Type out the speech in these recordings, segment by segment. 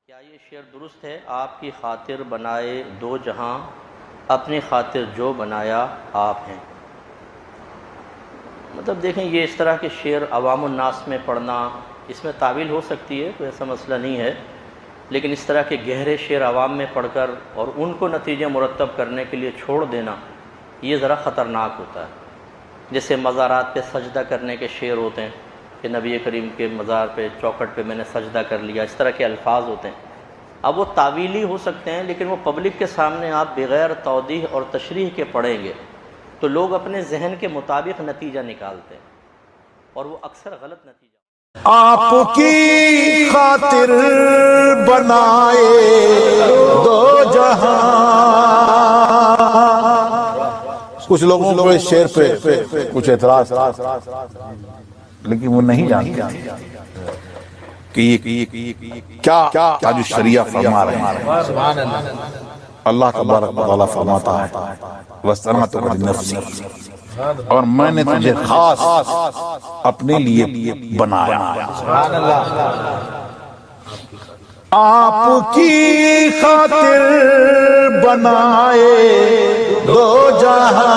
کیا یہ شعر درست ہے؟ آپ کی خاطر بنائے دو جہاں، اپنی خاطر جو بنایا آپ ہیں۔ مطلب دیکھیں، یہ اس طرح کے شعر عوام الناس میں پڑھنا، اس میں تعویل ہو سکتی ہے، کوئی ایسا مسئلہ نہیں ہے، لیکن اس طرح کے گہرے شعر عوام میں پڑھ کر اور ان کو نتیجے مرتب کرنے کے لیے چھوڑ دینا، یہ ذرا خطرناک ہوتا ہے۔ جیسے مزارات پہ سجدہ کرنے کے شعر ہوتے ہیں کہ نبی کریم کے مزار پہ چوکھٹ پہ میں نے سجدہ کر لیا، اس طرح کے الفاظ ہوتے ہیں۔ اب وہ تعویلی ہو سکتے ہیں، لیکن وہ پبلک کے سامنے آپ بغیر توضیح اور تشریح کے پڑھیں گے تو لوگ اپنے ذہن کے مطابق نتیجہ نکالتے ہیں، اور وہ اکثر غلط نتیجہ۔ آپ کی خاطر بنائے دو جہاں۔ کچھ لوگوں کو اس شعر پہ کچھ اعتراض، لیکن وہ نہیں جانتے کہ یہ کیا جو شریعہ فرما رہے ہیں۔ اللہ تبارک و تعالیٰ فرماتا ہے وَاسْتَنَعْتُكَ لِنَفْسِي، اور میں نے تجھے خاص اپنے لیے بنایا۔ آپ کی خاطر بنائے دو جہاں،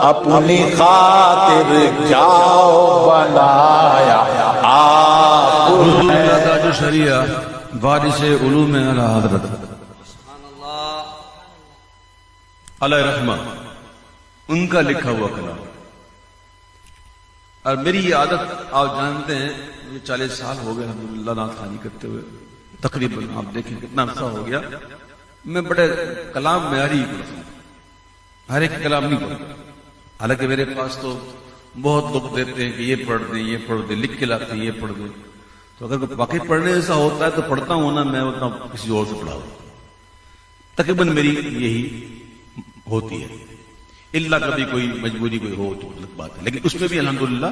اپنی خاطر کیا بنایا آپ۔ جو شریعہ وارث علوم اعلی حضرت علیہ رحمہ، ان کا لکھا ہوا کلام، اور میری یہ عادت آپ جانتے ہیں، یہ 40 سال ہو گئے الحمدللہ نعت خوانی کرتے ہوئے، تقریباً آپ دیکھیں کتنا عرصہ ہو گیا۔ میں بڑے کلام معیاری پڑھتا ہوں، ہر ایک کلام نہیں پڑھتا، حالانکہ میرے پاس تو بہت لوگ دیتے ہیں کہ یہ پڑھ دیں، یہ پڑھ دیں، لکھ کے لاتے ہیں یہ پڑھ دیں، تو اگر واقعی پڑھنے ایسا ہوتا ہے تو پڑھتا ہوں نا، میں اتنا کسی اور سے پڑھا ہوں۔ تقریباً میری یہی ہوتی ہے، اللہ کبھی کوئی مجبوری کوئی ہو تو غلط بات ہے، لیکن اس میں بھی الحمدللہ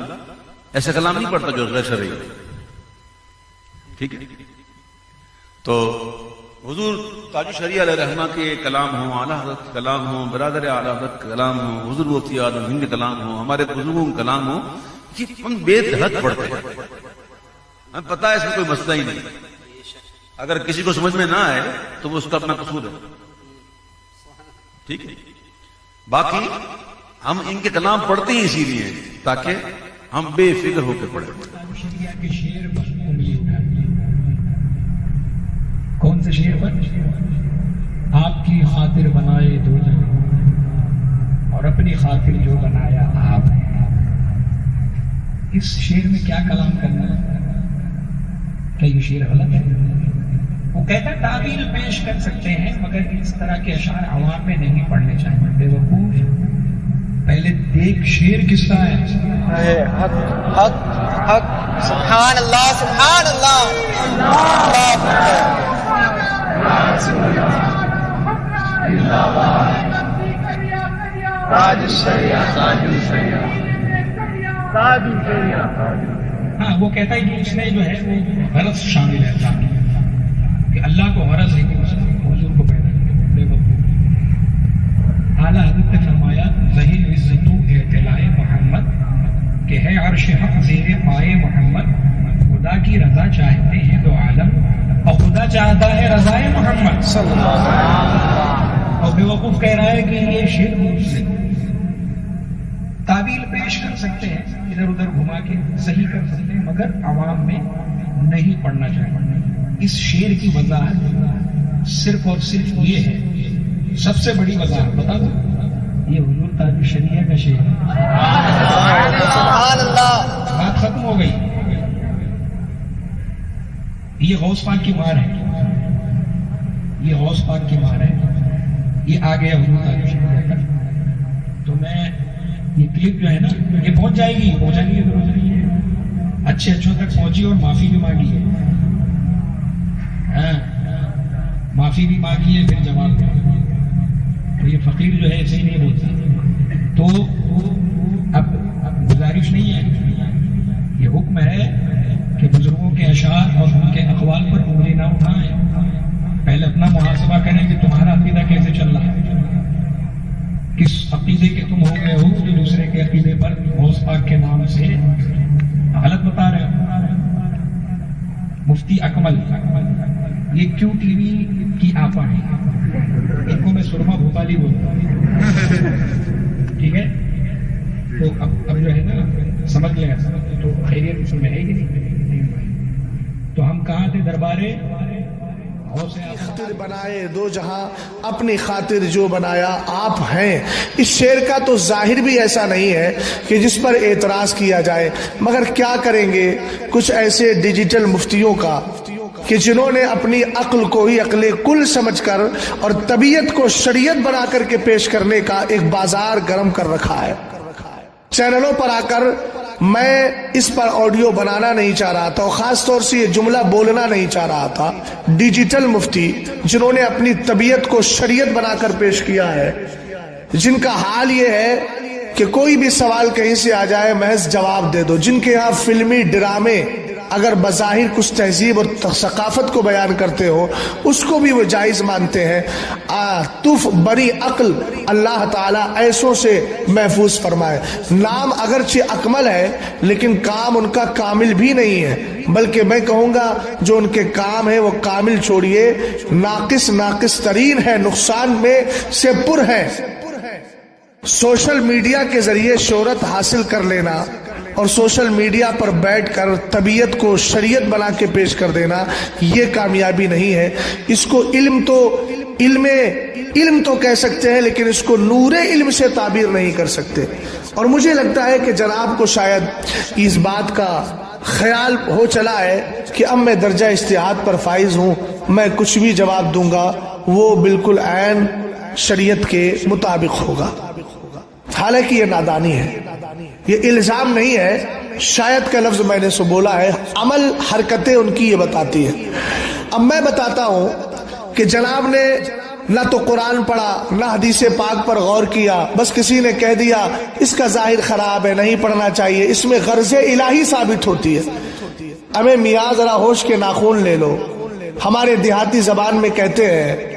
ایسا کلام نہیں پڑھتا جو غیر شرعی ہے۔ ٹھیک ہے، تو حضور تاج الشریعہ علیہ رحمہ کے کلام ہوں، اعلیٰ حضرت کلام ہوں، برادر اعلیٰ حضرت کلام ہوں، حضور مفتی اعظم ہند کلام ہوں، ہمارے بزرگوں کا کلام ہوں، یہ ہم بے دھڑک پڑھتے ہیں، ہمیں پتہ ہے اس میں کوئی مسئلہ ہی نہیں۔ اگر کسی کو سمجھ میں نہ آئے تو وہ اس کا اپنا قصور ہے، ٹھیک ہے۔ باقی ہم ان کے کلام پڑھتے ہی اسی لیے تاکہ ہم بے فکر ہو کے پڑھیں۔ شریعہ کے شعر پر انگلی اٹھاتی ہے۔ کون سے شعر پر؟ آپ کی خاطر بنائے دو جہاں، اور اپنی خاطر جو بنایا آپ ہیں۔ اس شعر میں کیا کلام کرنا ہے؟ کیا یہ شعر غلط ہے؟ وہ کہتا ہے تعویل پیش کر سکتے ہیں، مگر اس طرح کے اشعار عوام میں نہیں پڑھنے چاہیے۔ بے وقوف، پہلے دیکھ شعر کس کا ہے؟ حق حق حق، سبحان اللہ سبحان اللہ، ہاں، وہ کہتا ہے کہ اس میں جو ہے وہ غرض شامل ہے، کہ اللہ کو غرض ہے کہ حضور کو پیدا کرے۔ بے وقوف، اعلیٰ حضرت نے فرمایا ظہیر عزت و اطلاع محمد کہ ہے عرش حق زیر پائے محمد، خدا کی رضا چاہتے ہیں دو عالم اور خدا چاہتا ہے رضائے محمد صلی اللہ علیہ وسلم۔ اور بے وقوف کہہ رہا ہے کہ یہ شعر درست ہے۔ تعویل پیش کر سکتے ہیں، ادھر ادھر گھما کے صحیح کر سکتے ہیں، مگر عوام میں نہیں پڑھنا چاہیے۔ اس شعر کی وضاحت صرف اور صرف یہ ہے، سب سے بڑی وضاحت بتا دو، یہ حضور تاج الشریعہ کا شعر ہے۔ سبحان اللہ، بات ختم ہو گئی۔ یہ غوث پاک کی مار ہے، یہ غوث پاک کی مار ہے، یہ آ گیا حضور تاج الشریعہ کا۔ تو میں یہ کلپ جو ہے نا، یہ پہنچ جائے گی، پہنچانے کی ضرورت نہیں ہے، اچھے اچھوں تک پہنچی اور معافی بھی مانگی ہے، معافی بھی مانگی ہے، پھر جواب دیا۔ تو یہ فقیر جو ہے ایسے ہی نہیں بولتا۔ تو اب گزارش نہیں ہے، یہ حکم ہے کہ بزرگوں کے اشعار اور ان کے اقوال پر انگلی نہ اٹھائیں، پہلے اپنا محاسبہ کریں کہ تمہارا عقیدہ کیسے چل رہا ہے، کس عقیدے کے تم ہو گئے ہو جو دوسرے کے عقیدے پر غوث پاک کے نام سے غلط بتا رہے ہو۔ मुफ्ती अकमल, ये क्यू टीवी की आपा है, इनको मैं सुरमा भोपाली बोलता हूँ, ठीक है। तो अब जो है ना समझ लिया, तो खैरियत उसमें है कि नहीं। तो हम कहाँ थे दरबारे खातिर बनाए दो जहां अपनी खातिर जो बनाया आप हैं। इस शेर का तो जाहिर भी ऐसा नहीं है कि जिस पर एतराज किया जाए, मगर क्या करेंगे कुछ ऐसे डिजिटल मुफ्तियों का कि जिन्होंने अपनी अक्ल को ही अक्ल कुल समझकर और तबीयत को शरीयत बना करके पेश करने का एक बाजार गर्म कर रखा है। चैनलों पर आकर मैं इस पर ऑडियो बनाना नहीं चाह रहा था और खास तौर से ये जुमला बोलना नहीं चाह रहा था। डिजिटल मुफ्ती जिन्होंने अपनी तबीयत को शरीयत बनाकर पेश किया है, जिनका हाल ये है कि कोई भी सवाल कहीं से आ जाए महज जवाब दे दो, जिनके यहाँ फिल्मी ड्रामे अगर बज़ाहिर कुछ तहजीब और सकाफत को बयान करते हो उसको भी वो जायज मानते हैं। तुफ बड़ी अक्ल अल्लाह ताला ऐसों से महफूज फरमाए। नाम अगरचे अकमल है लेकिन काम उनका कामिल भी नहीं है, बल्कि मैं कहूँगा जो उनके काम है वो कामिल छोड़िए नाकिस तरीन है, नुकसान में से पुर है। सोशल मीडिया के जरिए शोहरत हासिल कर लेना और सोशल मीडिया पर बैठकर तबीयत को शरीयत बना के पेश कर देना ये कामयाबी नहीं है। इसको इल्म तो कह सकते हैं लेकिन इसको नूरे इल्म से ताबीर नहीं कर सकते। और मुझे लगता है कि जनाब को शायद इस बात का ख्याल हो चला है कि अब मैं दर्जा इस्तिहाद पर फाइज हूँ, मैं कुछ भी जवाब दूंगा वो बिल्कुल ऐन शरीयत के मुताबिक होगा। हालांकि ये नादानी है, ये इल्जाम नहीं है, शायद का लफ्ज मैंने सो बोला है, अमल हरकतें उनकी ये बताती है। अब मैं बताता हूं कि जनाब ने ना तो कुरान पढ़ा ना हदीस पाक पर गौर किया, बस किसी ने कह दिया इसका जाहिर खराब है नहीं पढ़ना चाहिए, इसमें गर्ज़े इलाही साबित होती है। अबे मियाँ जरा होश के नाखून ले लो। हमारे देहाती जबान में कहते हैं,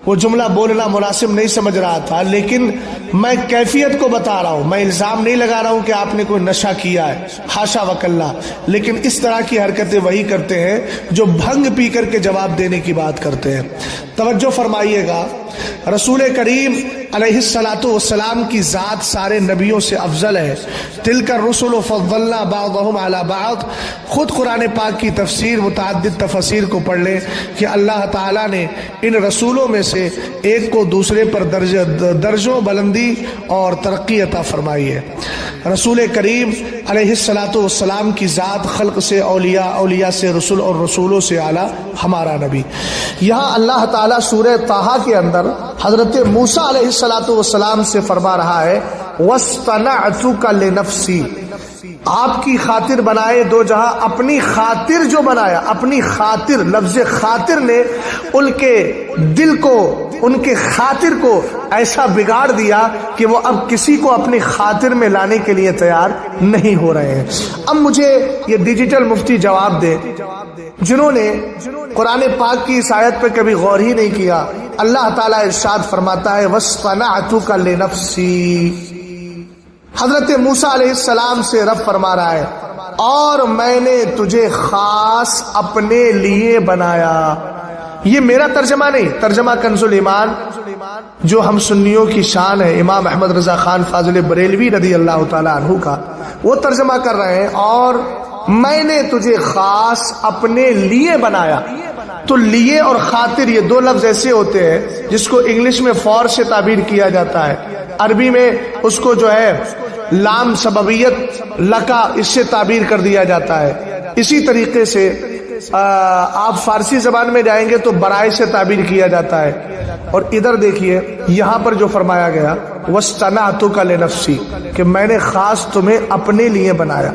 वो जुमला बोलना मुनासिब नहीं समझ रहा था लेकिन मैं कैफियत को बता रहा हूं, मैं इल्जाम नहीं लगा रहा हूं कि आपने कोई नशा किया है, हाशा वकल्ला, लेकिन इस तरह की हरकतें वही करते हैं जो भंग पी करके जवाब देने की बात करते हैं। तवज्जो फरमाइएगा, रसूल करीम अलैहिस्सलातु वस्सलाम की जात सारे नबियों से अफजल है। तिलका रुसुल फद्दलना बादहुम अला बाद। खुद कुरान पाक की तफसीर मुतअद्दिद तफसीर को पढ़ लें कि अल्लाह ताला ने इन रसूलों में से एक को दूसरे पर दर्जों बुलंदी और तरक्की अता फरमाई है। रसूल करीम अलैहिस्सलातु वस्सलाम की जात खल्क से औलिया, औलिया से रसूल और रसूलों से आला हमारा नबी। यहाँ अल्लाह ताला सूरह ताहा के अंदर हजरत मूसा अलैहिस्सलातु वस्सलाम से फरमा रहा है वस्तनअतुका लिनफ्सी, आपकी खातिर बनाए दो जहां, अपनी खातिर जो बनाया, अपनी खातिर, लफ्ज खातिर ने उनके दिल को, उनके खातिर को ऐसा बिगाड़ दिया कि वो अब किसी को अपनी खातिर में लाने के लिए तैयार नहीं हो रहे हैं। अब मुझे ये डिजिटल मुफ्ती जवाब दे जिन्होंने कुरान पाक की इस आयत पे कभी गौर ही नहीं किया। अल्लाह ताला इरशाद फरमाता है वस्तनअतुका लिनफ्सी, हजरत मूसा अलैहिस्सलाम से रब फरमा रहा है और मैंने तुझे खास अपने लिए बनाया। ये मेरा तर्जमा नहीं, तर्जमा कंजुल ईमान जो हम सुन्नियों की शान है, इमाम अहमद रजा खान फाजिल बरेलवी रदी अल्लाह ताला अन्हु का, वो तर्जमा कर रहे हैं और मैंने तुझे खास अपने लिए बनाया। तो लिए और खातिर ये दो लफ्ज ऐसे होते हैं जिसको इंग्लिश में फॉर से ताबीर किया जाता है, अरबी में उसको जो है लाम सबबियत लका इससे ताबीर कर दिया जाता है। इसी तरीके से आप फारसी जबान में जाएंगे तो बराए से ताबीर किया जाता है। और इधर देखिए यहाँ पर जो फरमाया गया वस्तनअतुका लिनफ्सी, कि मैंने खास तुम्हें अपने लिए बनाया।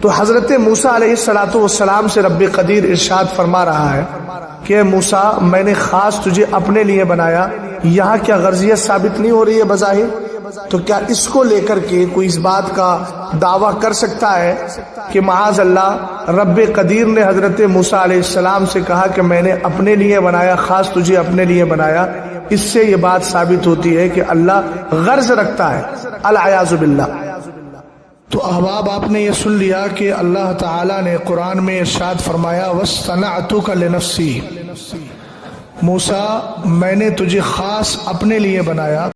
तो हजरत मूसा अलैहिस्सलातु वस्सलाम से रब्बे कदीर इरशाद फरमा रहा है कि मूसा मैंने खास तुझे अपने लिए बनाया। यहाँ क्या गर्जियत साबित नहीं हो रही है बज़ाहिर? तो क्या इसको लेकर के कोई इस बात का दावा कर सकता है कि माज़ अल्लाह रब्बे कदीर ने हजरत मूसा अलैहिस्सलाम से कहा कि मैंने अपने लिए बनाया, खास तुझे अपने लिए बनाया? इससे ये बात साबित होती है कि अल्लाह गर्ज रखता है, अल-अयाज़ु बिल्लाह। تو احباب آپ نے یہ سن لیا کہ اللہ تعالیٰ نے قرآن میں ارشاد فرمایا وَاصْطَنَعْتُكَ لِنَفْسِي، موسیٰ میں نے تجھے خاص اپنے لیے بنایا.